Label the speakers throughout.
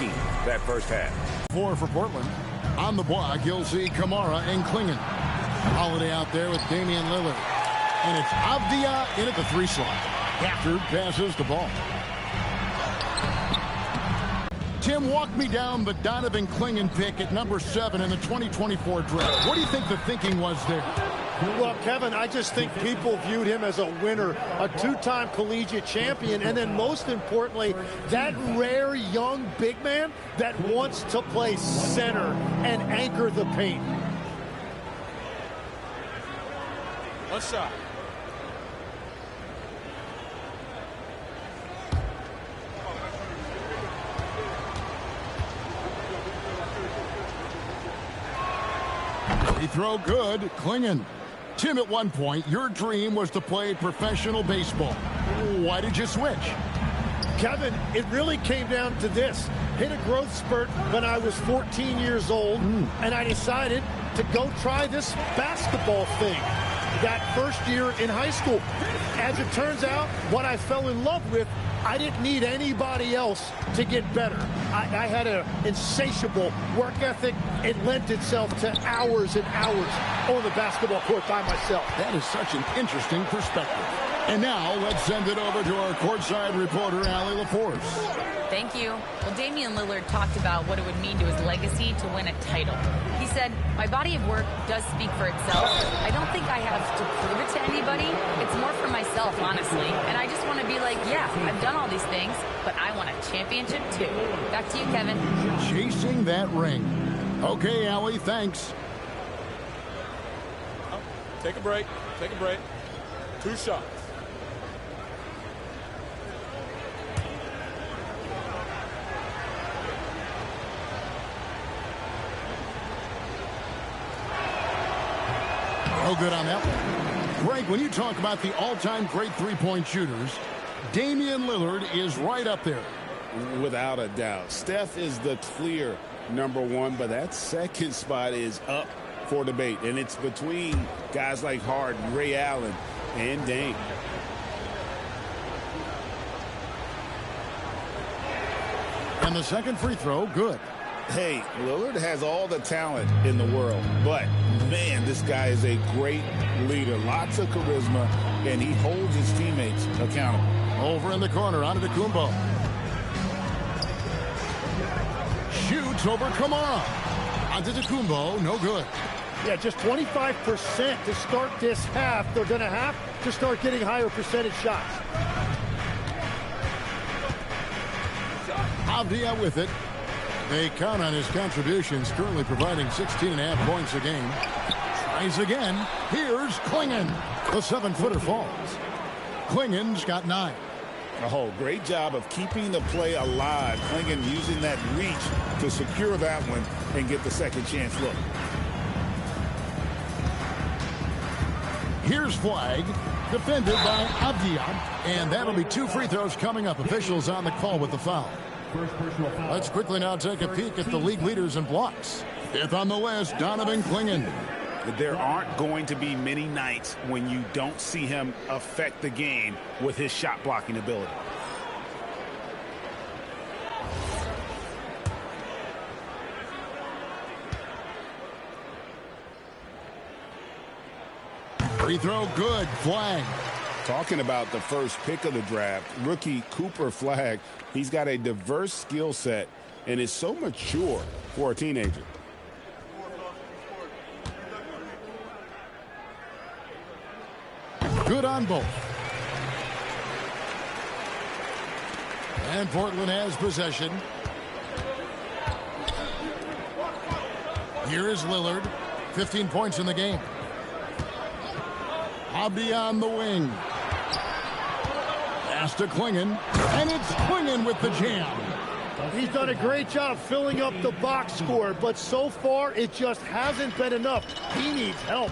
Speaker 1: tanking that first half.
Speaker 2: 4 for Portland. On the block, you'll see Kamara and Klingon. Holiday out there with Damian Lillard. And it's Avdia in at the 3 slot. After passes the ball. Tim, walk me down the Donovan Klingon pick at number 7 in the 2024 draft. What do you think the thinking was there?
Speaker 3: Well, Kevin, I just think people viewed him as a winner, a 2-time collegiate champion, and then most importantly, that rare young big man that wants to play center and anchor the paint.
Speaker 4: One shot.
Speaker 2: He throw good. Klingon. Tim, at one point, your dream was to play professional baseball. Why did you switch?
Speaker 3: Kevin, it really came down to this. Hit a growth spurt when I was 14 years old, and I decided to go try this basketball thing that first year in high school. As it turns out, what I fell in love with, I didn't need anybody else to get better. I had an insatiable work ethic. It lent itself to hours and hours on the basketball court by myself.
Speaker 2: That is such an interesting perspective. And now let's send it over to our courtside reporter, Allie LaForce.
Speaker 5: Thank you. Well, Damian Lillard talked about what it would mean to his legacy to win a title. He said, my body of work does speak for itself. I don't think I have to prove it to anybody. It's more for myself, honestly. And I just want to be like, yeah, I've done all these things, but I want a championship too. Back to you, Kevin.
Speaker 2: Chasing that ring. Okay, Allie, thanks.
Speaker 4: Take a break. Take a break. 2 shots.
Speaker 2: No good on that one. Greg, when you talk about the all-time great three-point shooters, Damian Lillard is right up there.
Speaker 1: Without a doubt. Steph is the clear #1, but that second spot is up for debate. And it's between guys like Harden, Ray Allen, and Dame.
Speaker 2: And the second free throw, good.
Speaker 1: Hey, Lillard has all the talent in the world, but, man, this guy is a great leader. Lots of charisma, and he holds his teammates accountable.
Speaker 2: Over in the corner, onto Kumbo. Shoots over Kamara. Onto Kumbo, no good.
Speaker 3: Yeah, just 25% to start this half. They're going to have to start getting higher percentage shots.
Speaker 2: Avdia with it. They count on his contributions, currently providing 16.5 points a game. Tries again. Here's Klingon. The 7-footer falls. Klingon's got 9.
Speaker 1: Oh, great job of keeping the play alive. Klingon using that reach to secure that one and get the second chance look.
Speaker 2: Here's flag. Defended by Avdia. And that'll be 2 free throws coming up. Officials on the call with the foul. Let's quickly now take a peek at the league leaders in blocks. 5th on the list, Donovan Klingon.
Speaker 1: There aren't going to be many nights when you don't see him affect the game with his shot blocking ability.
Speaker 2: Free throw good. Flag.
Speaker 1: Talking about the first pick of the draft, rookie Cooper Flagg. He's got a diverse skill set and is so mature for a teenager.
Speaker 2: Good on both. And Portland has possession. Here is Lillard. 15 points in the game. Hobby on the wing. Pass to Klingon. And it's Klingon with the jam.
Speaker 3: He's done a great job filling up the box score, but so far it just hasn't been enough. He needs help.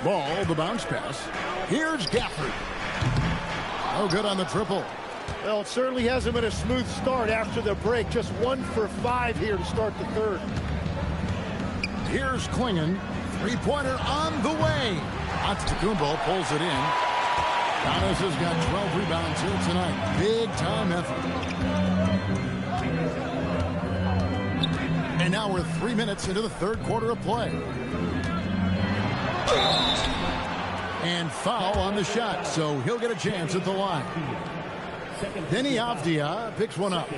Speaker 2: Ball, the bounce pass. Here's Gafford. Oh, good on the triple.
Speaker 3: Well, it certainly hasn't been a smooth start after the break. Just 1 for 5 here to start the third.
Speaker 2: Here's Klingon. Three-pointer on the way. Antetokounmpo pulls it in. Giannis has got 12 rebounds here tonight. Big-time effort. And now we're 3 minutes into the third quarter of play. And foul on the shot, so he'll get a chance at the line. Denny Avdia picks one up.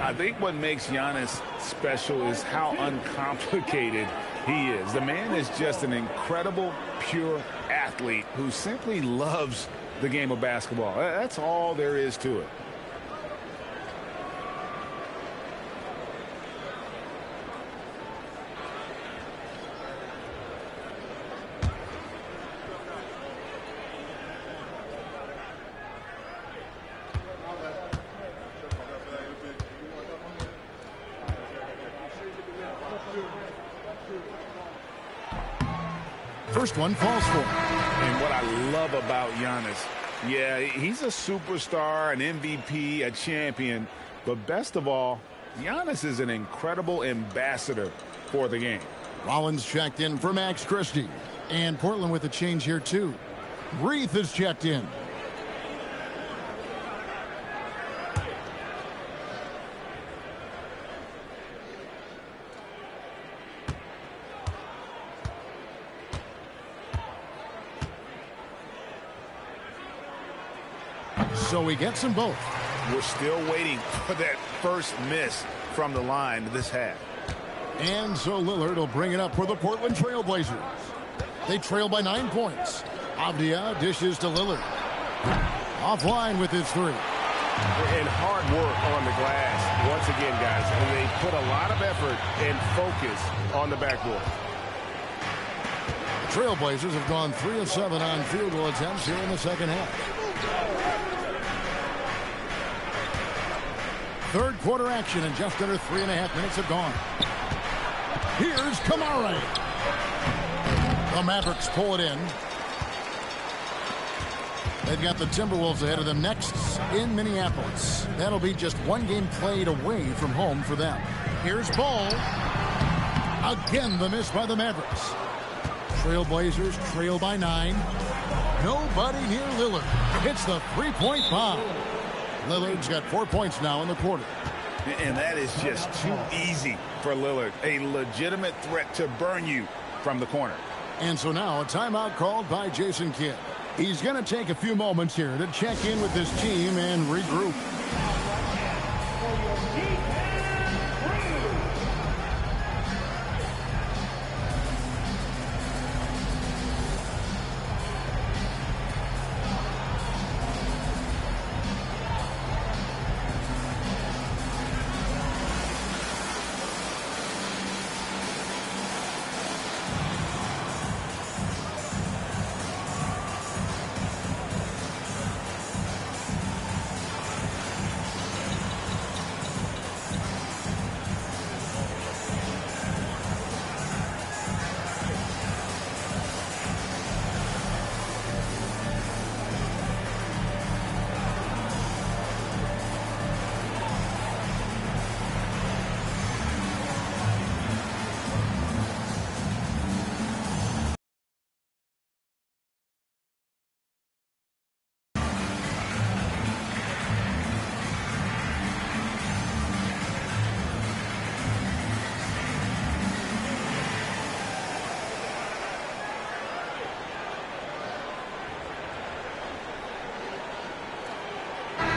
Speaker 1: I think what makes Giannis special is how uncomplicated he is. The man is just an incredible, pure athlete who simply loves the game of basketball. That's all there is to it.
Speaker 2: First one falls for him.
Speaker 1: And what I love about Giannis, yeah, he's a superstar, an MVP, a champion. But best of all, Giannis is an incredible ambassador for the game.
Speaker 2: Rollins checked in for Max Christie. And Portland with a change here, too. Reith is checked in. So he gets them both.
Speaker 1: We're still waiting for that first miss from the line this half.
Speaker 2: And so Lillard will bring it up for the Portland Trail Blazers. They trail by 9 points. Avdia dishes to Lillard. Offline with his three.
Speaker 6: And hard work on the glass once again, guys. And they put a lot of effort and focus on the backboard.
Speaker 2: The Trail Blazers have gone 3 of 7 on field goal attempts here in the second half. Third quarter action, and just under 3.5 minutes have gone. Here's Kamara. The Mavericks pull it in. They've got the Timberwolves ahead of them next in Minneapolis. That'll be just one game played away from home for them. Here's Ball. Again, the miss by the Mavericks. Trailblazers trail by 9. Nobody near Lillard. Hits the three-point bomb. Lillard's got 4 points now in the quarter.
Speaker 1: And that is just too easy for Lillard. A legitimate threat to burn you from the corner.
Speaker 2: And so now a timeout called by Jason Kidd. He's going to take a few moments here to check in with his team and regroup.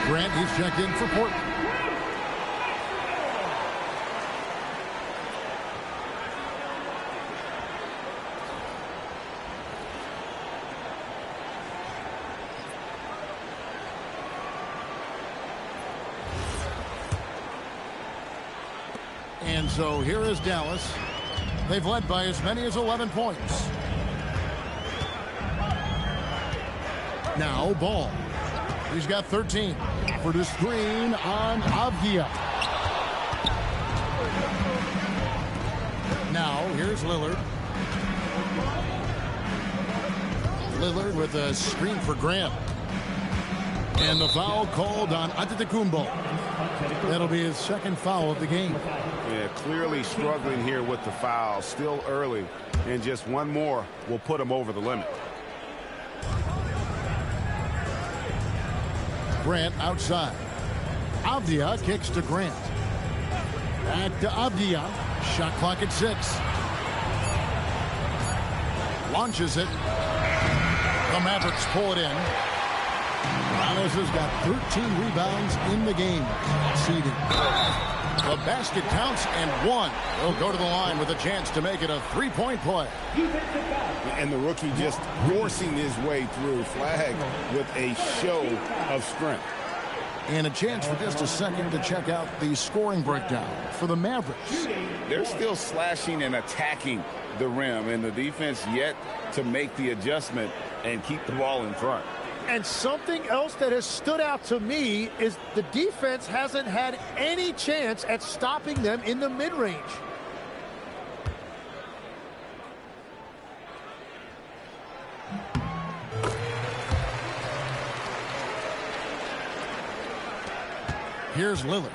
Speaker 2: Grant, he's checked in for Portland. And so here is Dallas. They've led by as many as 11 points. Now Ball. He's got 13. For the screen on Avdia. Now here's Lillard. Lillard with a screen for Grant. And the foul called on Antetokounmpo. That'll be his second foul of the game.
Speaker 6: Yeah, clearly struggling here with the foul. Still early. And just one more will put him over the limit.
Speaker 2: Grant outside. Avdia kicks to Grant. Back to Avdia. Shot clock at 6. Launches it. The Mavericks pull it in. Giannis has got 13 rebounds in the game. Seeded. The basket counts and 1. He'll go to the line with a chance to make it a 3-point play.
Speaker 6: And the rookie just forcing his way through. Flag with a show of strength.
Speaker 2: And a chance for just a second to check out the scoring breakdown for the Mavericks.
Speaker 1: They're still slashing and attacking the rim, and the defense yet to make the adjustment and keep the ball in front.
Speaker 3: And something else that has stood out to me is the defense hasn't had any chance at stopping them in the mid-range.
Speaker 2: Here's Lillard.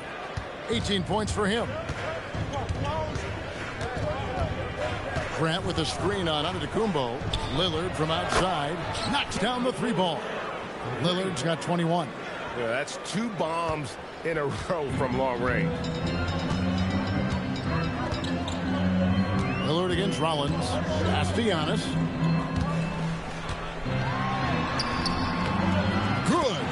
Speaker 2: 18 points for him. Grant with a screen on Antetokounmpo. Lillard from outside knocks down the 3-ball. Lillard's got 21.
Speaker 6: Yeah, that's 2 bombs in a row from long range.
Speaker 2: Lillard against Rollins. Pass to Giannis. Good.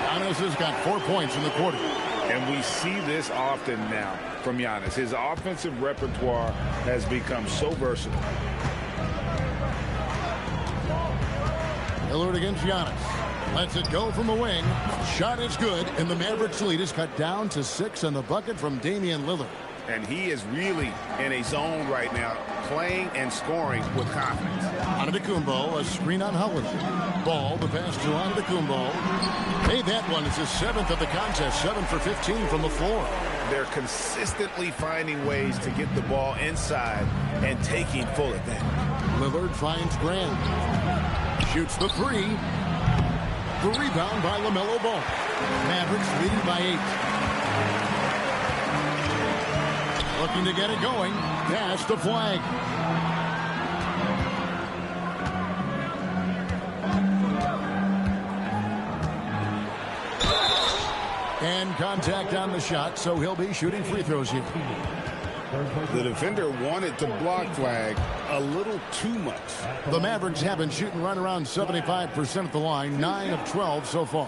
Speaker 2: Giannis has got 4 points in the quarter.
Speaker 1: And we see this often now from Giannis. His offensive repertoire has become so versatile.
Speaker 2: Lillard against Giannis. Lets it go from the wing. Shot is good, and the Mavericks lead is cut down to 6 on the bucket from Damian Lillard.
Speaker 6: And he is really in a zone right now, playing and scoring with confidence.
Speaker 2: Antetokounmpo, a screen on Holiday. Ball, the pass to Antetokounmpo. Made that one. It's his 7th of the contest. 7 for 15 from the floor.
Speaker 6: They're consistently finding ways to get the ball inside and taking full advantage.
Speaker 2: Lillard finds Grant. Shoots the 3. The rebound by LaMelo Ball. Mavericks leading by 8. Looking to get it going. Pass to Flag. And contact on the shot, so he'll be shooting free throws here.
Speaker 6: The defender wanted to block Flag a little too much.
Speaker 2: The Mavericks have been shooting right around 75% at the line, 9 of 12 so far.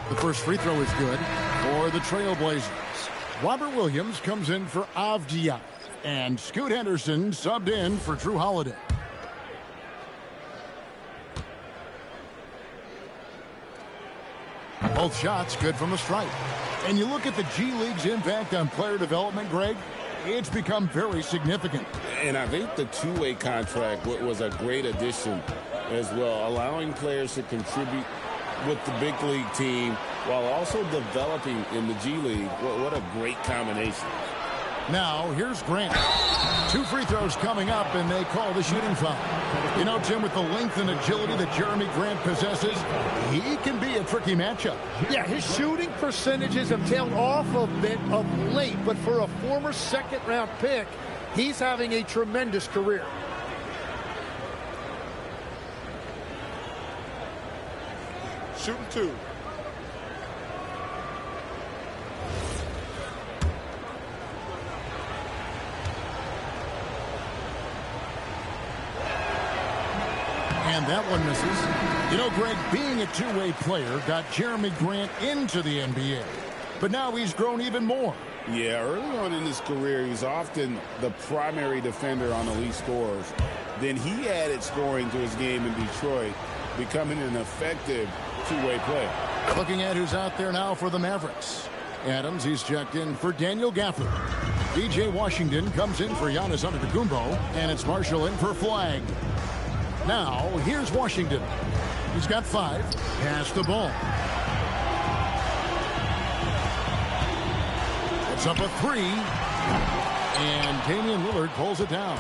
Speaker 2: The first free throw is good for the Trailblazers. Robert Williams comes in for Avdia. And Scoot Henderson subbed in for Drew Holiday. Both shots good from the stripe. And you look at the G League's impact on player development, Greg, it's become very significant.
Speaker 6: And I think the two-way contract was a great addition as well, allowing players to contribute with the big league team while also developing in the G League. What a great combination.
Speaker 2: Now, here's Grant. 2 free throws coming up, and they call the shooting foul. You know, Tim, with the length and agility that Jeremy Grant possesses, he can be a tricky matchup.
Speaker 3: Yeah, his shooting percentages have tailed off a bit of late, but for a former second-round pick, he's having a tremendous career.
Speaker 4: Shooting 2.
Speaker 2: And that one misses. You know, Greg, being a two-way player got Jeremy Grant into the NBA. But now he's grown even more.
Speaker 6: Yeah, early on in his career, he's often the primary defender on elite scorers. Then he added scoring to his game in Detroit, becoming an effective two-way player.
Speaker 2: Looking at who's out there now for the Mavericks. Adams, he's checked in for Daniel Gafford. DJ Washington comes in for Giannis Antetokounmpo, and it's Marshall in for Flag. Now, here's Washington. He's got 5. Pass the ball. It's up a 3. And Damian Lillard pulls it down.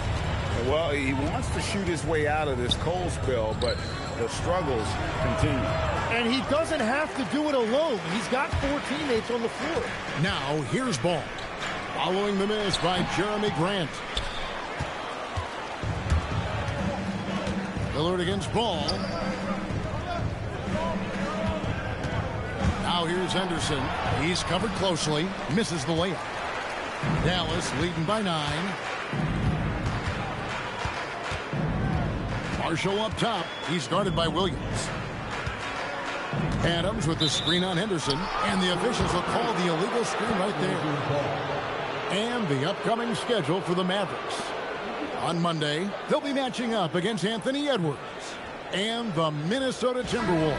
Speaker 1: Well, he wants to shoot his way out of this cold spell, but the struggles continue.
Speaker 3: And he doesn't have to do it alone. He's got 4 teammates on the floor.
Speaker 2: Now, here's Ball. Following the miss by Jeremy Grant. Lillard against Ball. Now here's Henderson. He's covered closely. Misses the layup. Dallas leading by 9. Marshall up top. He's guarded by Williams. Adams with the screen on Henderson. And the officials will call the illegal screen right there. And the upcoming schedule for the Mavericks. On Monday, they'll be matching up against Anthony Edwards and the Minnesota Timberwolves.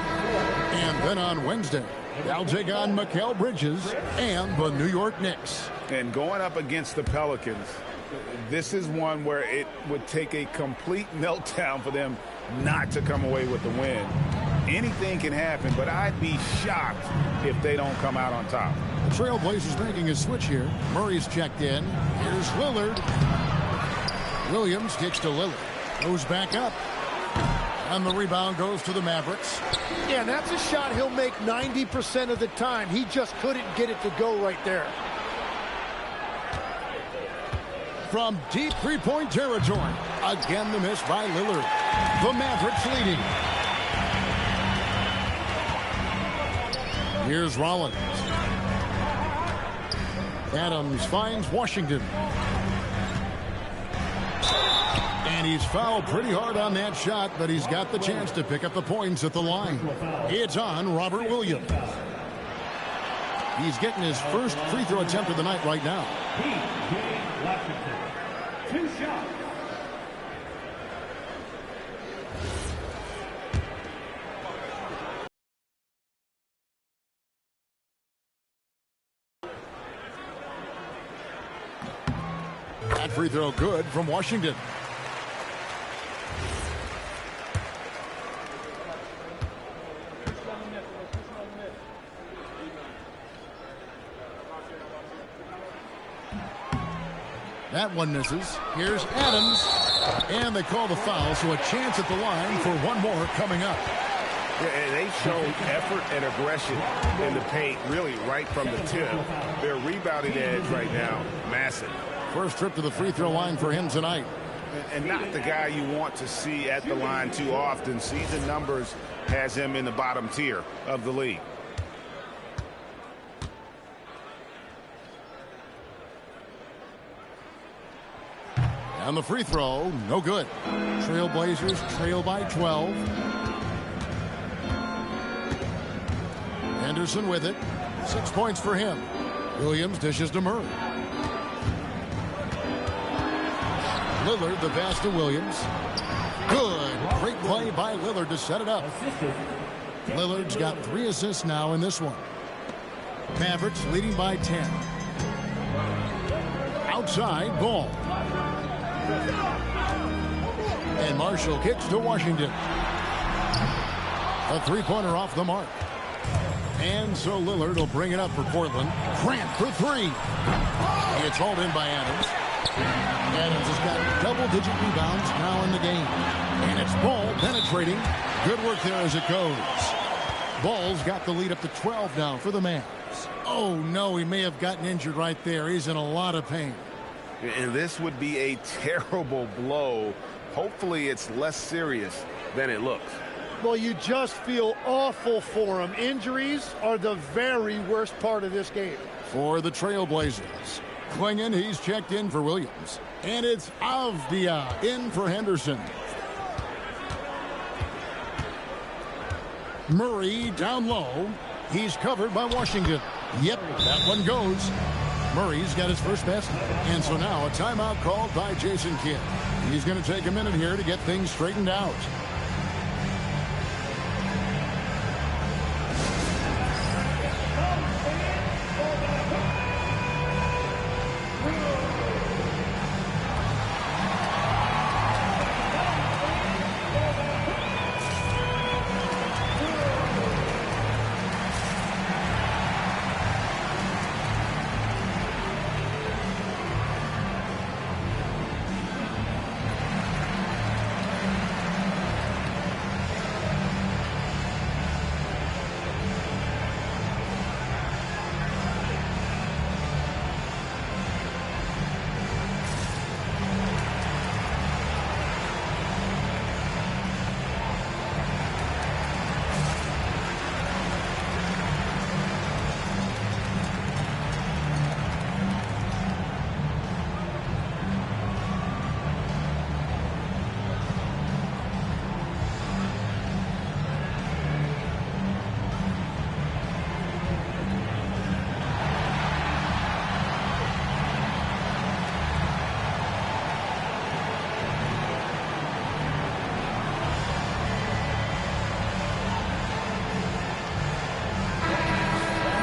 Speaker 2: And then on Wednesday, they'll take on Mikal Bridges and the New York Knicks.
Speaker 1: And going up against the Pelicans, this is one where it would take a complete meltdown for them not to come away with the win. Anything can happen, but I'd be shocked if they don't come out on top.
Speaker 2: The Trailblazers making a switch here. Murray's checked in. Here's Lillard. Williams kicks to Lillard. Goes back up. And the rebound goes to the Mavericks.
Speaker 3: Yeah, that's a shot he'll make 90% of the time. He just couldn't get it to go right there.
Speaker 2: From deep three-point territory. Again, the miss by Lillard. The Mavericks leading. Here's Rollins. Adams finds Washington. And he's fouled pretty hard on that shot, but he's got the chance to pick up the points at the line. It's on Robert Williams. He's getting his first free throw attempt of the night right now.
Speaker 7: Two shots.
Speaker 2: That free throw good from Washington. That one misses. Here's Adams. And they call the foul, so a chance at the line for one more coming up.
Speaker 1: Yeah, they showed effort and aggression in the paint, really right from the tip. Their rebounding edge right now, massive.
Speaker 2: First trip to the free throw line for him tonight.
Speaker 1: And not the guy you want to see at the line too often. Season numbers has him in the bottom tier of the league.
Speaker 2: And the free throw, no good. Trailblazers trail by 12. Henderson with it. 6 points for him. Williams dishes to Murray. Lillard the pass to Williams. Good. Great play by Lillard to set it up. Lillard's got 3 assists now in this one. Mavericks leading by 10. Outside, Ball. And Marshall kicks to Washington. A three-pointer off the mark. And so Lillard will bring it up for Portland. Grant for 3. It's hauled in by Adams. Adams has got double-digit rebounds now in the game. And it's Ball penetrating. Good work there as it goes. Ball's got the lead up to 12 now for the Mavs. Oh, no, he may have gotten injured right there. He's in a lot of pain.
Speaker 1: And this would be a terrible blow. Hopefully it's less serious than it looks.
Speaker 3: Well, you just feel awful for him. Injuries are the very worst part of this game.
Speaker 2: For the Trailblazers, Klingon, he's checked in for Williams. And it's Avdia in for Henderson. Murray down low. He's covered by Washington. Yep, that one goes. Murray's got his first basket. And so now a timeout called by Jason Kidd. He's going to take a minute here to get things straightened out.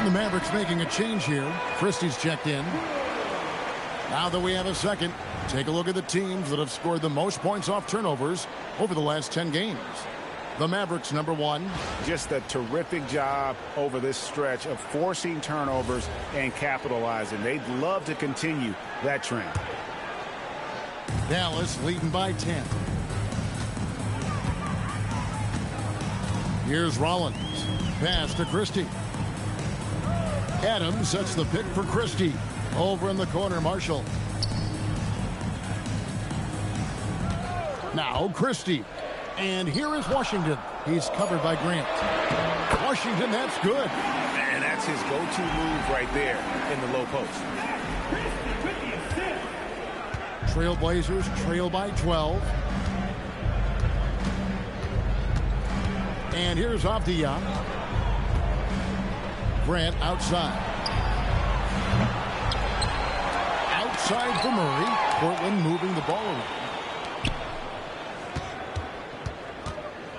Speaker 2: the Mavericks making a change here. Christie's checked in. Now that we have a second, take a look at the teams that have scored the most points off turnovers over the last 10 games. The Mavericks, number 1.
Speaker 1: Just a terrific job over this stretch of forcing turnovers and capitalizing. They'd love to continue that trend.
Speaker 2: Dallas leading by 10. Here's Rollins. Pass to Christie. Adams sets the pick for Christie. Over in the corner, Marshall. Now Christie. And here is Washington. He's covered by Grant. Washington, that's good.
Speaker 1: And that's his go-to move right there in the low post.
Speaker 2: Trail Blazers trail by 12. And here's Avdia. Grant outside. Outside for Murray. Portland moving the ball around.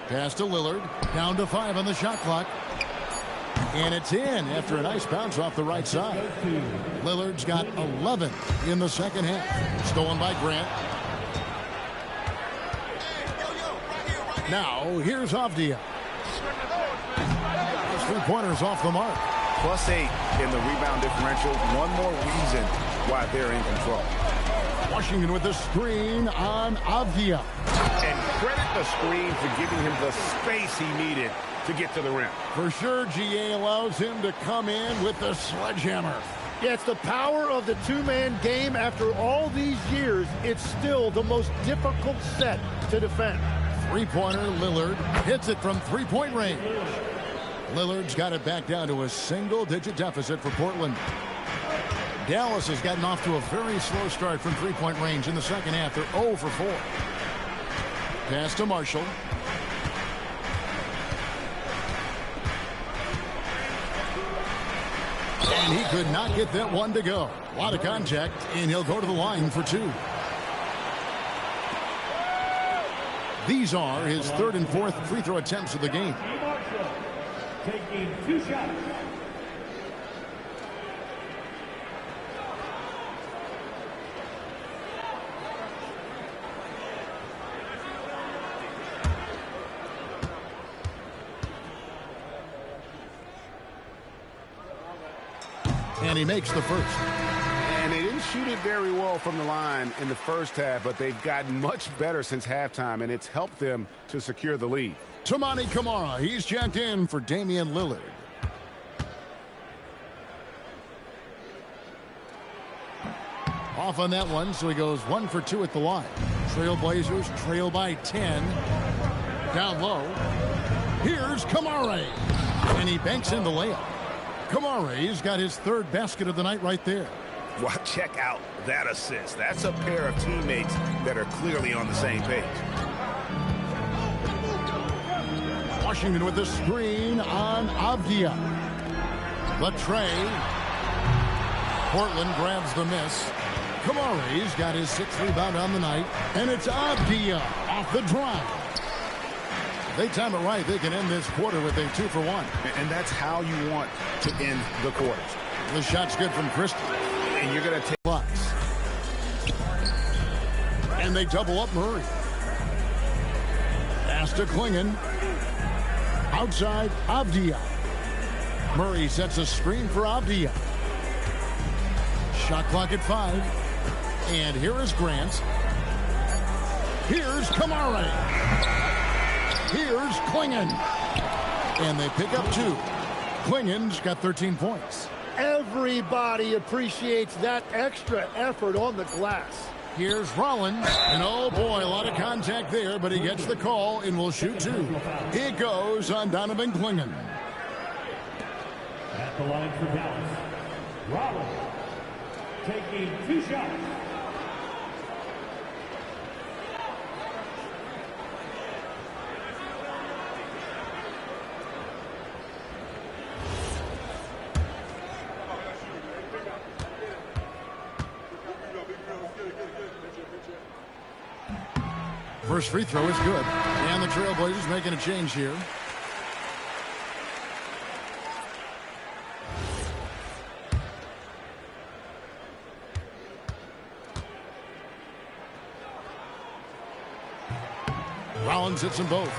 Speaker 2: Pass to Lillard. Down to 5 on the shot clock. And it's in after a nice bounce off the right side. Lillard's got 11 in the second half. Stolen by Grant. Now, here's Avdia. Three-pointers off the mark.
Speaker 1: +8 in the rebound differential. One more reason why they're in control.
Speaker 2: Washington with the screen on Avdia.
Speaker 1: And credit the screen for giving him the space he needed to get to the rim.
Speaker 2: For sure, GA allows him to come in with the sledgehammer.
Speaker 3: Yeah, it's the power of the two-man game. After all these years, it's still the most difficult set to defend.
Speaker 2: Three-pointer, Lillard hits it from three-point range. Lillard's got it back down to a single-digit deficit for Portland. Dallas has gotten off to a very slow start from three-point range in the second half. They're 0 for 4. Pass to Marshall. And he could not get that one to go. A lot of contact, and he'll go to the line for 2. These are his third and fourth free throw attempts of the game.
Speaker 7: Taking 2 shots.
Speaker 2: And he makes the first.
Speaker 1: And they didn't shoot it very well from the line in the first half, but they've gotten much better since halftime, and it's helped them to secure the lead.
Speaker 2: Toumani Camara, he's checked in for Damian Lillard. Off on that one, so he goes 1 for 2 at the line. Trail Blazers trail by 10. Down low. Here's Camara. And he banks in the layup. Camara's got his third basket of the night right there.
Speaker 1: Well, check out that assist. That's a pair of teammates that are clearly on the same page.
Speaker 2: Washington with the screen on Avdia. The tray. Portland grabs the miss. Camara's got his 6th rebound on the night. And it's Avdia off the drive. If they time it right, they can end this quarter with a 2 for 1.
Speaker 1: And that's how you want to end the quarters.
Speaker 2: The shot's good from Christie.
Speaker 1: And you're going to take
Speaker 2: blocks. And they double up Murray. Pass to Klingon. Outside, Avdia. Murray sets a screen for Avdia. Shot clock at 5. And here is Grant. Here's Camara. Here's Klingon. And they pick up 2. Klingon's got 13 points.
Speaker 3: Everybody appreciates that extra effort on the glass.
Speaker 2: Here's Rollins. And oh boy, a lot of contact there, but he gets the call and will shoot 2. It goes on Donovan Klingon.
Speaker 7: At the line for Dallas, Rollins taking 2 shots.
Speaker 2: First free throw is good. And the Trailblazers making a change here. Rollins hits them both.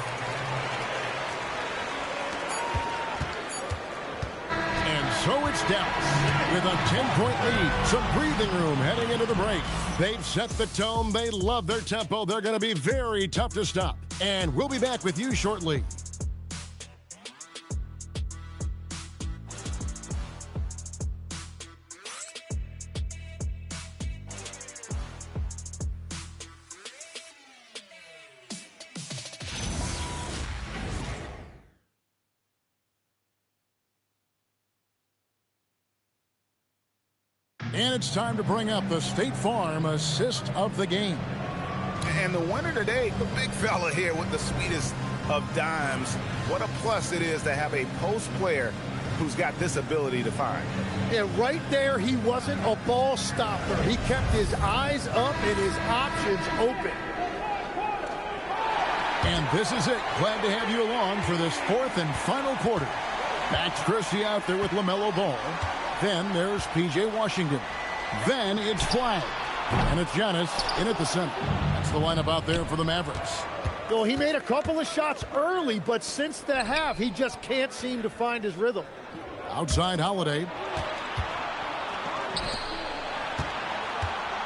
Speaker 2: And so it's Dallas with a 10-point lead. Some breathing room heading into the break. They've set the tone. They love their tempo. They're going to be very tough to stop. And we'll be back with you shortly. And it's time to bring up the State Farm assist of the game.
Speaker 1: And the winner today, the big fella here with the sweetest of dimes. What a plus it is to have a post player who's got this ability to find.
Speaker 3: Yeah, right there, he wasn't a ball stopper. He kept his eyes up and his options open.
Speaker 2: And this is it. Glad to have you along for this fourth and final quarter. Max Christie out there with LaMelo Ball. Then there's P.J. Washington. Then it's Flag. And it's Giannis in at the center. That's the lineup out there for the Mavericks.
Speaker 3: Well, he made a couple of shots early, but since the half, he just can't seem to find his rhythm.
Speaker 2: Outside Holiday.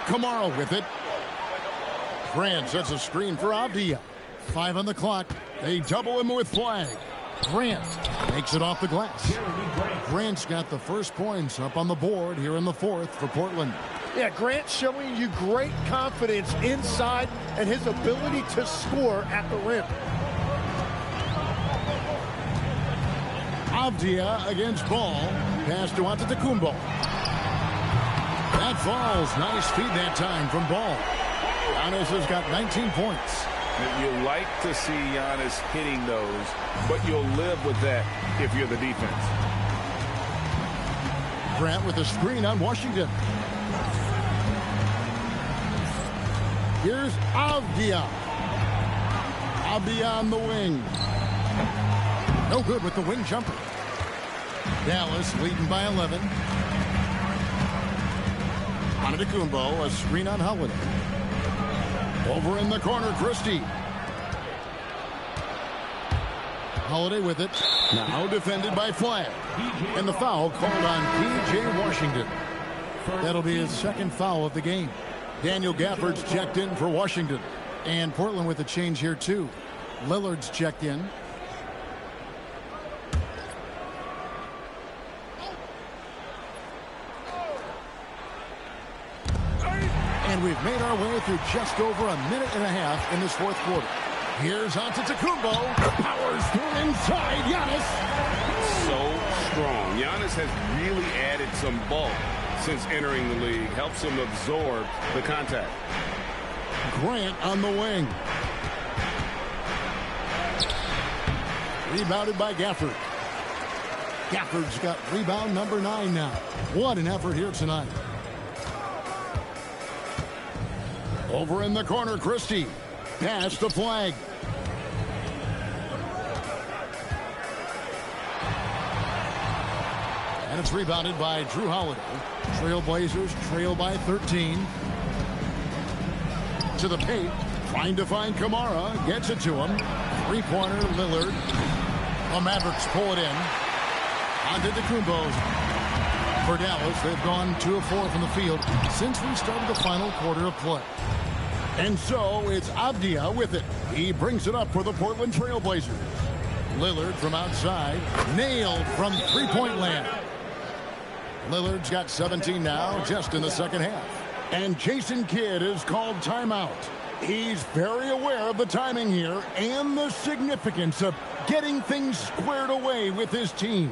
Speaker 2: Kamara with it. Grant sets a screen for Avdia. 5 on the clock. They double him with Flag. Grant makes it off the glass. Grant's got the first points up on the board here in the fourth for Portland.
Speaker 3: Yeah, Grant showing you great confidence inside and his ability to score at the rim.
Speaker 2: Avdia against Ball. Pass to Antetokounmpo. That falls. Nice feed that time from Ball. Giannis has got 19 points.
Speaker 1: You like to see Giannis hitting those, but you'll live with that if you're the defense.
Speaker 2: Grant with a screen on Washington. Here's Avdia. Avdia on the wing. No good with the wing jumper. Dallas leading by 11. Antetokounmpo, a screen on Holiday. Over in the corner, Christie. Holiday with it. Now defended by Flag. And the foul called on P.J. Washington. That'll be his second foul of the game. Daniel Gafford's checked in for Washington. And Portland with a change here, too. Lillard's checked in. And we've made our way through just over a minute and a half in this fourth quarter. Here's Antetokounmpo. Powers through inside. Giannis.
Speaker 6: So strong. Giannis has really added some bulk since entering the league. Helps him absorb the contact.
Speaker 2: Grant on the wing. Rebounded by Gafford. Gafford's got rebound number 9 now. What an effort here tonight. Over in the corner, Christie. Pass the Flag. And it's rebounded by Drew Holiday. Trail Blazers trail by 13. To the paint. Trying to find Kamara. Gets it to him. Three-pointer, Lillard. The Mavericks pull it in. Antetokounmpo. For Dallas, they've gone 2 of 4 from the field since we started the final quarter of play. And so it's Avdia with it. He brings it up for the Portland Trail Blazers. Lillard from outside. Nailed from three-point land. Lillard's got 17 now, just in the second half. And Jason Kidd is called timeout. He's very aware of the timing here and the significance of getting things squared away with his team.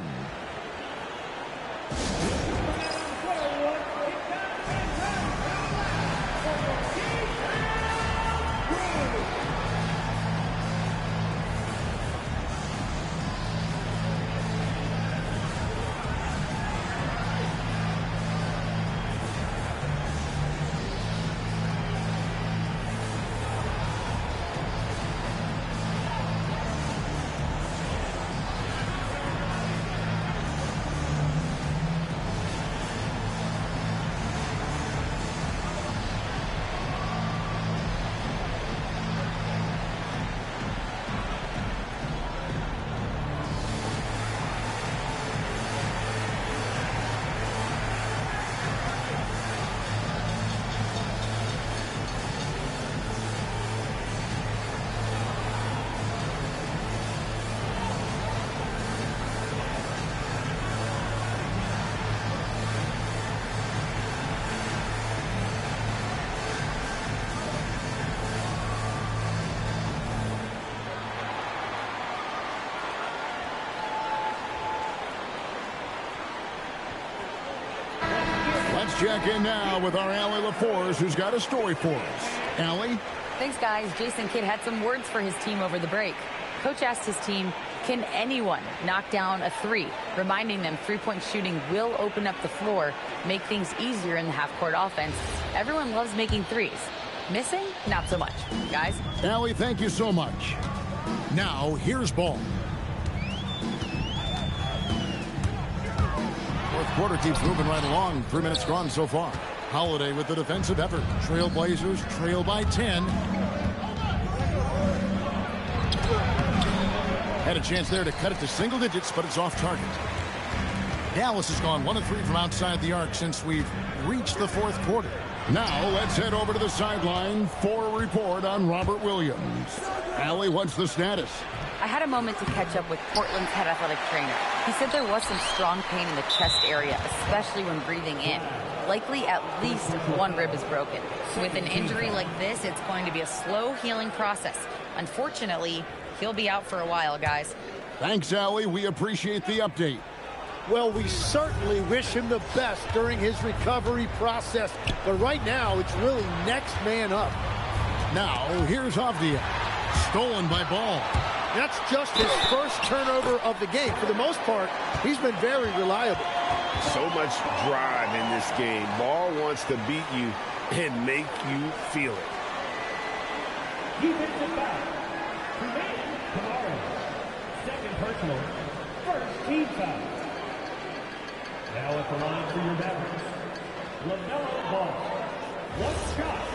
Speaker 2: check in now with our Allie LaForce, who's got a story for us. Allie?
Speaker 5: Thanks, guys. Jason Kidd had some words for his team over the break. Coach asked his team, can anyone knock down a three? Reminding them three-point shooting will open up the floor, make things easier in the half-court offense. Everyone loves making threes. Missing? Not so much. Guys?
Speaker 2: Allie, thank you so much. Now, here's ball. Fourth quarter keeps moving right along. 3 minutes gone so far. Holiday with the defensive effort. Trail Blazers trail by 10. Had a chance there to cut it to single digits, but it's off target. Dallas has gone 1 of 3 from outside the arc since we've reached the fourth quarter. Now let's head over to the sideline for a report on Robert Williams. Allie, what's the status?
Speaker 5: I had a moment to catch up with Portland's head athletic trainer. He said there was some strong pain in the chest area, especially when breathing in. Likely at least one rib is broken. With an injury like this, it's going to be a slow healing process. Unfortunately, he'll be out for a while, guys.
Speaker 2: Thanks, Allie. We appreciate the update.
Speaker 3: Well, we certainly wish him the best during his recovery process. But right now, it's really next man up.
Speaker 2: Now, here's Avdia. Stolen by Ball.
Speaker 3: That's just his first turnover of the game. For the most part, he's been very reliable.
Speaker 6: So much drive in this game. Ball wants to beat you and make you feel it.
Speaker 7: Defensive foul. Tomorrow. Second personal. First team foul. Now at the line for your Mavericks. LaMelo Ball. One shot.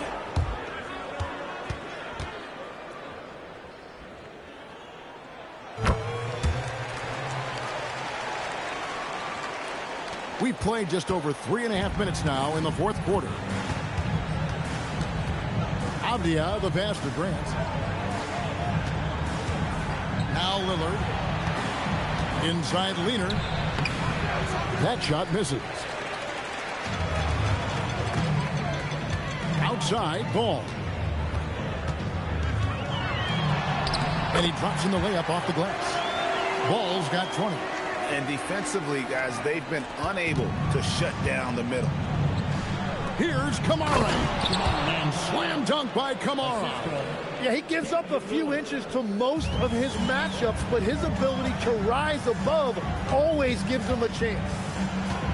Speaker 2: We've played just over 3.5 minutes now in the fourth quarter. Avdia, the pass to Grant. Now Lillard. Inside Leaner. That shot misses. Outside, Ball. And he drops in the layup off the glass. Ball's got 20.
Speaker 1: And defensively, guys, they've been unable to shut down the middle.
Speaker 2: Here's Kamara. And slam dunk by Kamara.
Speaker 3: Yeah, he gives up a few inches to most of his matchups, but his ability to rise above always gives him a chance.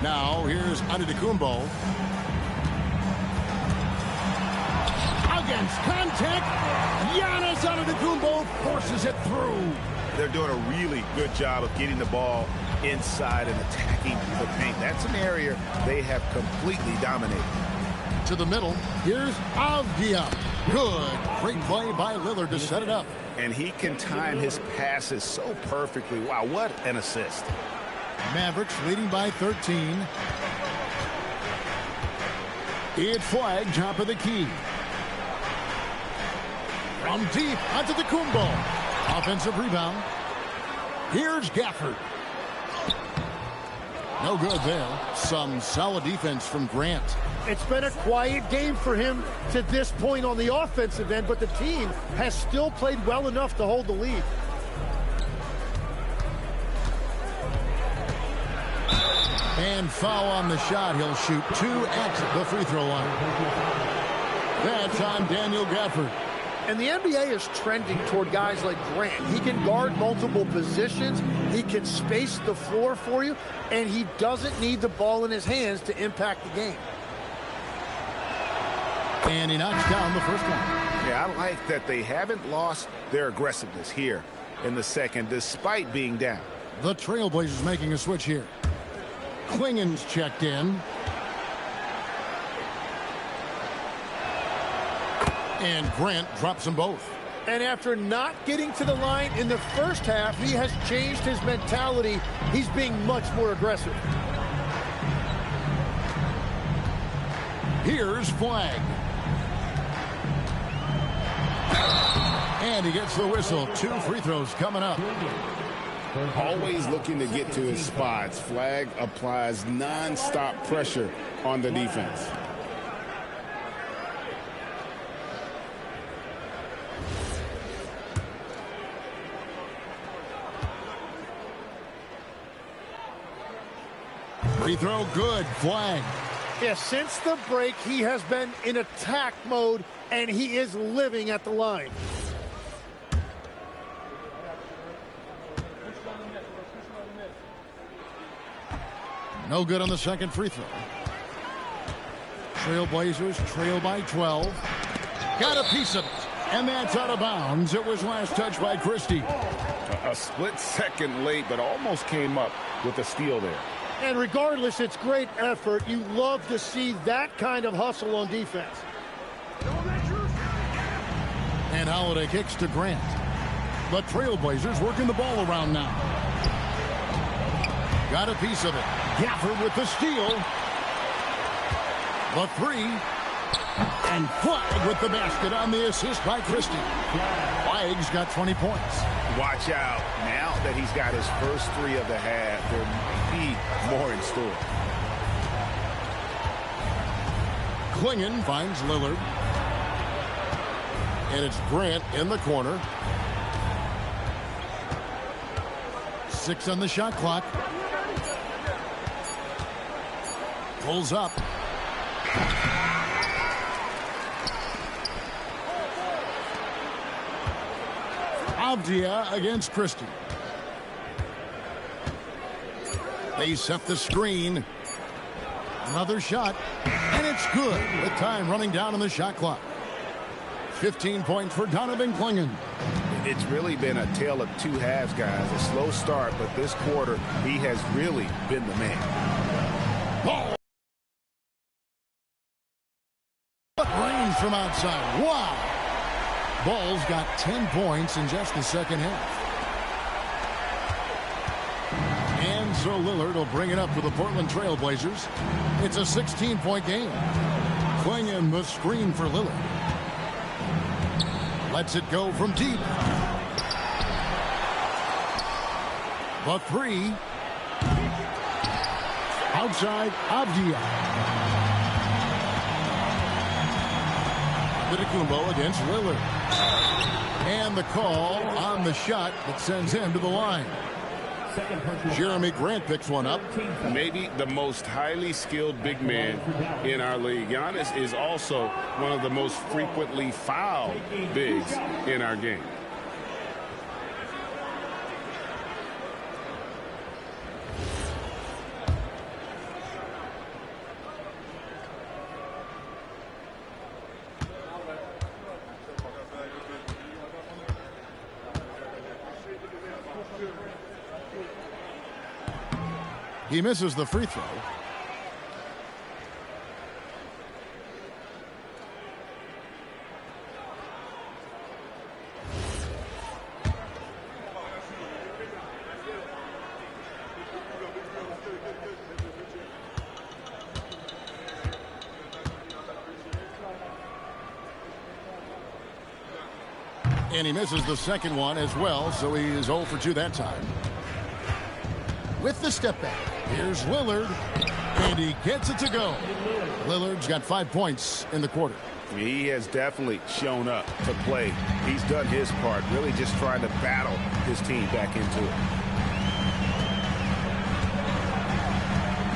Speaker 2: Now, here's Antetokounmpo. Against contact, Giannis Antetokounmpo forces it through.
Speaker 1: They're doing a really good job of getting the ball inside and attacking the paint. That's an area they have completely dominated.
Speaker 2: To the middle, here's Avdia. Good. Great play by Lillard to set it up.
Speaker 1: And he can time his passes so perfectly. Wow, what an assist.
Speaker 2: Mavericks leading by 13. It's Flag, top of the key. From deep, Antetokounmpo. Offensive rebound. Here's Gafford. No good there. Some solid defense from Grant.
Speaker 3: It's been a quiet game for him to this point on the offensive end, but the team has still played well enough to hold the lead.
Speaker 2: And foul on the shot. He'll shoot 2 at the free throw line. That's on Daniel Gafford.
Speaker 3: And the NBA is trending toward guys like Grant. He can guard multiple positions. He can space the floor for you. And he doesn't need the ball in his hands to impact the game.
Speaker 2: And he knocks down the first one.
Speaker 1: Yeah, I like that they haven't lost their aggressiveness here in the second, despite being down.
Speaker 2: The Trailblazers making a switch here. Klingen's checked in. And Grant drops them both.
Speaker 3: And after not getting to the line in the first half, he has changed his mentality. He's being much more aggressive.
Speaker 2: Here's Flag. And he gets the whistle. 2 free throws coming up.
Speaker 6: Always looking to get to his spots. Flag applies non-stop pressure on the defense.
Speaker 2: Free throw good. Flag.
Speaker 3: Yeah, since the break, he has been in attack mode, and he is living at the line.
Speaker 2: No good on the second free throw. Trailblazers trail by 12. Got a piece of it. And that's out of bounds. It was last touched by Christie.
Speaker 1: A split second late, but almost came up with a steal there.
Speaker 3: And regardless, it's great effort. You love to see that kind of hustle on defense.
Speaker 2: And Holiday kicks to Grant. The Trailblazers working the ball around now. Got a piece of it. Gafford with the steal. The three. And Flagg with the basket on the assist by Christie. Flagg's got 20 points.
Speaker 1: Watch out. Now that he's got his first three of the half, there might be more in store.
Speaker 2: Klingon finds Lillard. And it's Grant in the corner. 6 on the shot clock. Pulls up. Avdia against Christie. They set the screen. Another shot. And it's good with time running down on the shot clock. 15 points for Donovan Klingon.
Speaker 1: It's really been a tale of two halves, guys. A slow start, but this quarter, he has really been the man.
Speaker 2: Ball. Range from outside. Wow. Ball's got 10 points in just the second half. And so Lillard will bring it up for the Portland Trailblazers. It's a 16-point game. Klingon the screen for Lillard. Lets it go from deep. The three. Outside Avdia. Kumbo against Lillard. And the call on the shot that sends him to the line. Jeremy Grant picks one up.
Speaker 6: Maybe the most highly skilled big man in our league. Giannis is also one of the most frequently fouled bigs in our game.
Speaker 2: He misses the free throw. And he misses the second one as well, so he is 0 for 2 that time. With the step back, here's Lillard, and he gets it to go. Lillard's got 5 points in the quarter.
Speaker 1: He has definitely shown up to play. He's done his part, really just trying to battle his team back into it.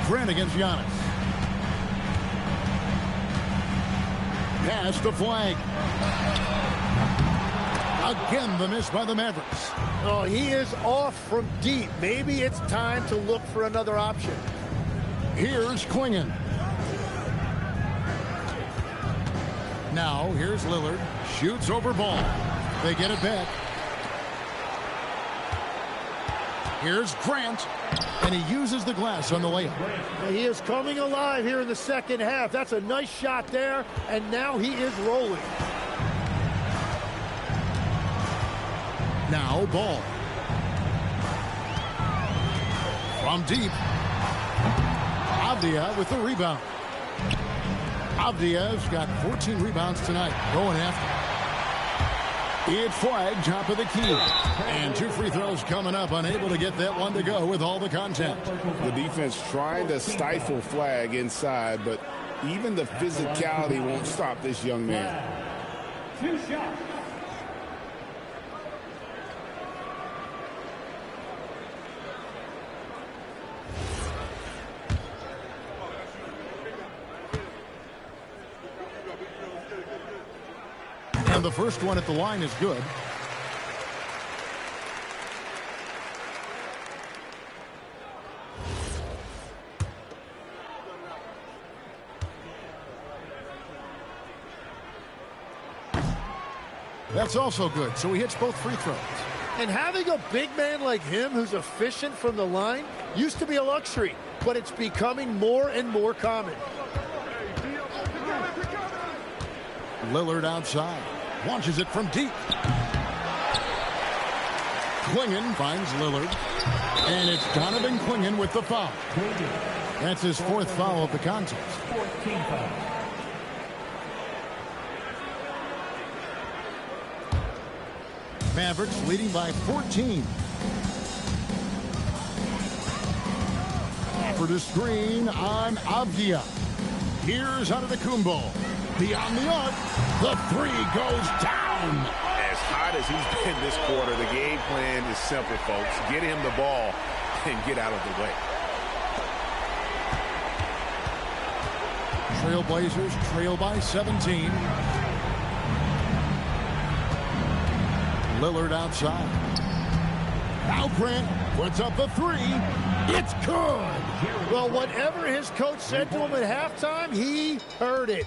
Speaker 2: Grant against Giannis. Pass to Flagg. Again, the miss by the Mavericks.
Speaker 3: Oh, he is off from deep. Maybe it's time to look for another option.
Speaker 2: Here's Klingon. Now, here's Lillard. Shoots over ball. They get it back. Here's Grant. And he uses the glass on the layup.
Speaker 3: He is coming alive here in the second half. That's a nice shot there. And now he is rolling.
Speaker 2: Now ball. From deep. Avdia with the rebound. Avdia's got 14 rebounds tonight. Going after. It's Flagg, top of the key. And 2 free throws coming up. Unable to get that one to go with all the contact.
Speaker 6: The defense trying to stifle Flagg inside, but even the physicality won't stop this young man.
Speaker 7: 2 shots.
Speaker 2: And the first one at the line is good. That's also good, so he hits both free throws.
Speaker 3: And having a big man like him who's efficient from the line used to be a luxury, but it's becoming more and more common.
Speaker 2: Lillard outside. Launches it from deep. Clingan finds Lillard. And it's Donovan Clingan with the foul. That's his fourth foul of the contest.
Speaker 7: 14 fouls.
Speaker 2: Mavericks leading by 14. Offered a screen on Avdia. Here's Antetokounmpo. Beyond the arc. The three goes down.
Speaker 1: As hot as he's been this quarter, the game plan is simple, folks. Get him the ball and get out of the way.
Speaker 2: Trail Blazers trail by 17. Lillard outside. Now Grant puts up the three. It's good.
Speaker 3: Well, whatever his coach said to him at halftime, he heard it.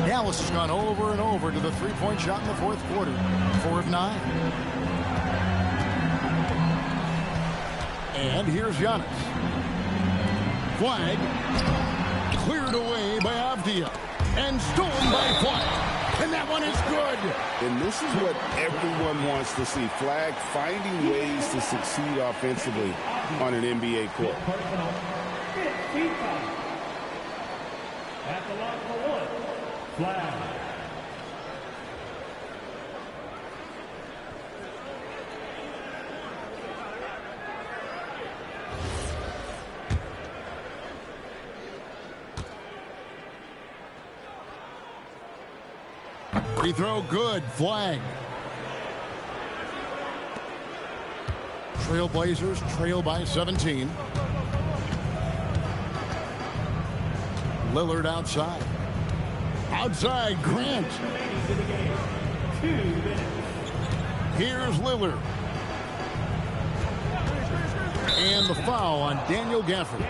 Speaker 2: Dallas has gone over and over to the three-point shot in the fourth quarter. 4 of 9. And here's Giannis. Flag. Cleared away by Avdia. And stolen by Flag. And that one is good.
Speaker 6: And this is what everyone wants to see. Flag finding ways to succeed offensively on an NBA court.
Speaker 7: Personal 15 fouls. At the line for one. Flag.
Speaker 2: Free throw good. Flag. Trail Blazers trail by 17. Lillard outside. Outside, Grant. Here's Lillard. And the foul on Daniel Gafford.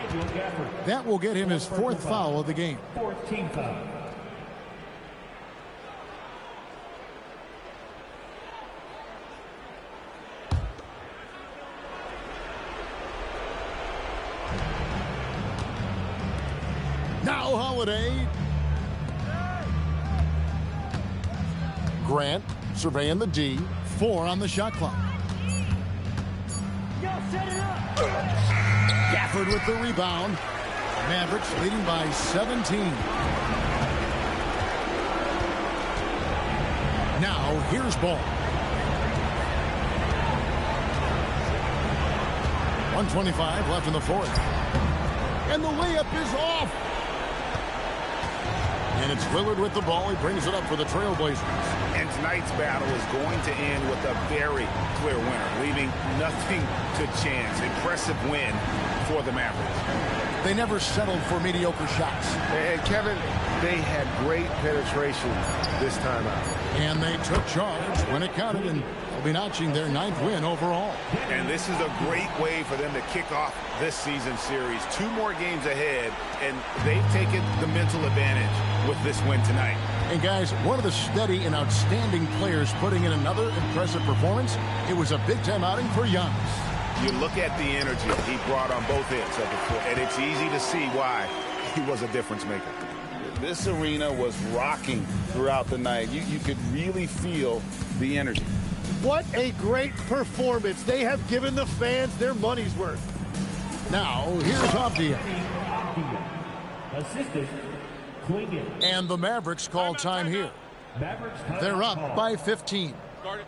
Speaker 2: That will get him his fourth foul of the game.
Speaker 7: 14 fouls.
Speaker 2: Now Holiday. Grant surveying the D. 4 on the shot clock. Gafford with the rebound. Mavericks leading by 17. Now here's Ball. 1:25 left in the fourth. And the layup is off. And it's Lillard with the ball. He brings it up for the Trail Blazers.
Speaker 1: And tonight's battle is going to end with a very clear winner, leaving nothing to chance. Impressive win for the Mavericks.
Speaker 2: They never settled for mediocre shots.
Speaker 8: And Kevin, they had great penetration this time out.
Speaker 2: And they took charge when it counted, and they'll be notching their 9th win overall.
Speaker 1: And this is a great way for them to kick off this season series. 2 more games ahead, and they've taken the mental advantage with this win tonight.
Speaker 2: And guys, one of the steady and outstanding players putting in another impressive performance. It was a big-time outing for Giannis.
Speaker 1: You look at the energy he brought on both ends of the court, and it's easy to see why he was a difference maker.
Speaker 6: This arena was rocking throughout the night. You could really feel the energy.
Speaker 3: What a great performance. They have given the fans their money's worth.
Speaker 2: Now, here's Avdia.
Speaker 7: Assistant, Clingan.
Speaker 2: And the Mavericks call time here.
Speaker 7: Mavericks
Speaker 2: They're up by 15.
Speaker 4: Guard it.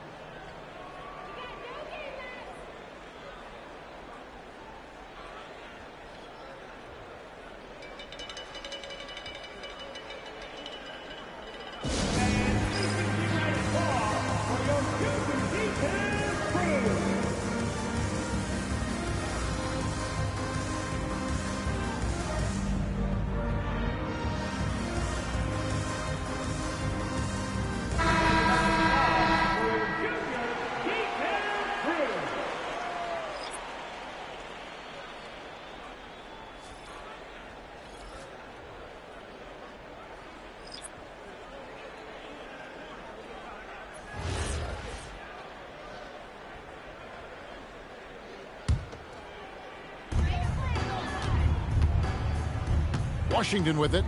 Speaker 2: Washington with it.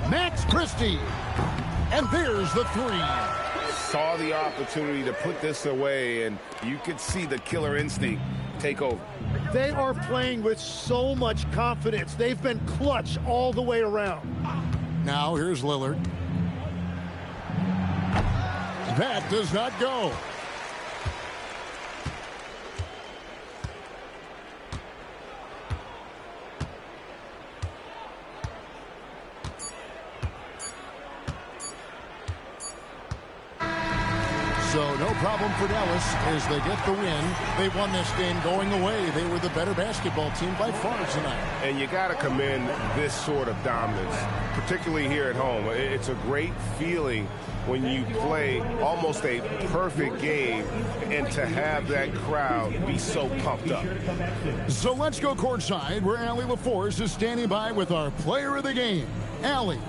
Speaker 2: Max Christie. And there's the three.
Speaker 1: Saw the opportunity to put this away, and you could see the killer instinct take over.
Speaker 3: They are playing with so much confidence. They've been clutch all the way around.
Speaker 2: Now here's Lillard. That does not go. So no problem for Dallas as they get the win. They won this game going away. They were the better basketball team by far tonight.
Speaker 8: And you got to commend this sort of dominance, particularly here at home. It's a great feeling when you play almost a perfect game and to have that crowd be so pumped up.
Speaker 2: So let's go courtside where Allie LaForce is standing by with our player of the game. Allie.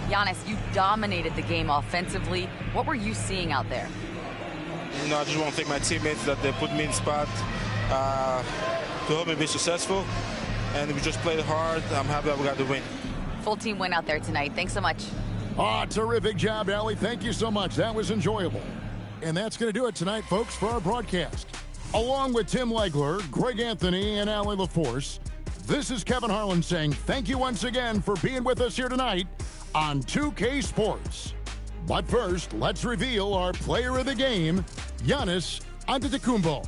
Speaker 5: Giannis, you dominated the game offensively. What were you seeing out there?
Speaker 9: You know, I just want to thank my teammates that they put me in the spot to help me be successful. And we just played hard. I'm happy that we got the win.
Speaker 5: Full team win out there tonight. Thanks so much.
Speaker 2: Terrific job, Allie. Thank you so much. That was enjoyable. And that's going to do it tonight, folks, for our broadcast. Along with Tim Legler, Greg Anthony, and Allie LaForce, this is Kevin Harlan saying thank you once again for being with us here tonight on 2K Sports. But first, let's reveal our player of the game, Giannis Antetokounmpo.